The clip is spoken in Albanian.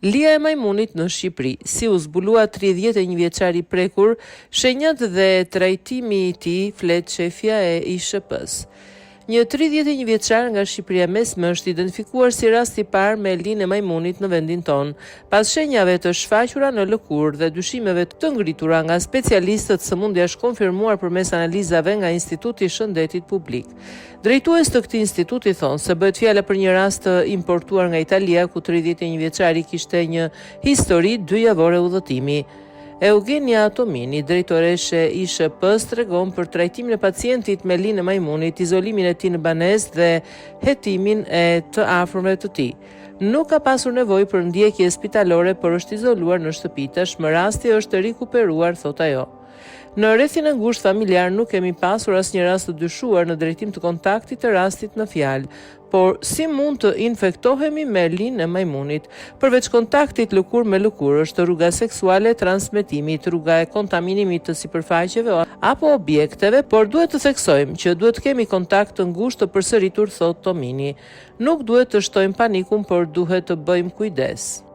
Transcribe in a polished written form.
Lija e majmunit në Shqipëri, si u zbulua 31 vjeçari prekur, shenjat dhe trajtimi i tij, flet shefja e ISHP-s. Një 31 vjeçar nga Shqipëria mesme është identifikuar si rast i parë me linë e majmunit në vendin tonë, pas shenjave të shfaqura në lëkurë dhe dyshimeve të ngritura nga specialistët sëmundjash konfirmuar përmes analizave nga Instituti i Shëndetit Publik. Drejtues të këtij instituti thonë se bëhet fjala për një rast të importuar nga Italia, ku 31 vjeçari kishte një histori 2 javore udhëtimi. Eugenia Tomini, drejtoreshe ISHP-s, tregon për trajtimin e pacientit me linë e majmunit, izolimin e tij në banesë dhe hetimin e të afërmëve të tij. Nuk ka pasur nevojë për ndjekje spitalore, por është izoluar në shtëpi. Tashmë rasti është rikuperuar, thot ajo. Në rrethin e ngushtë familjar nuk kemi pasur asnjë rast të dyshuar në drejtim të kontaktit të rastit në fjalë, por si mund të infektohemi me linë e majmunit? Përveç kontaktit lëkurë me lëkurë, është rruga seksuale e transmetimit, rruga e kontaminimit të sipërfaqeve apo objekteve, por duhet të theksojmë që duhet të kemi kontakt të ngushtë të përsëritur, thot Tomini. Nuk duhet të shtojmë panikun, por duhet të bëjmë kujdes.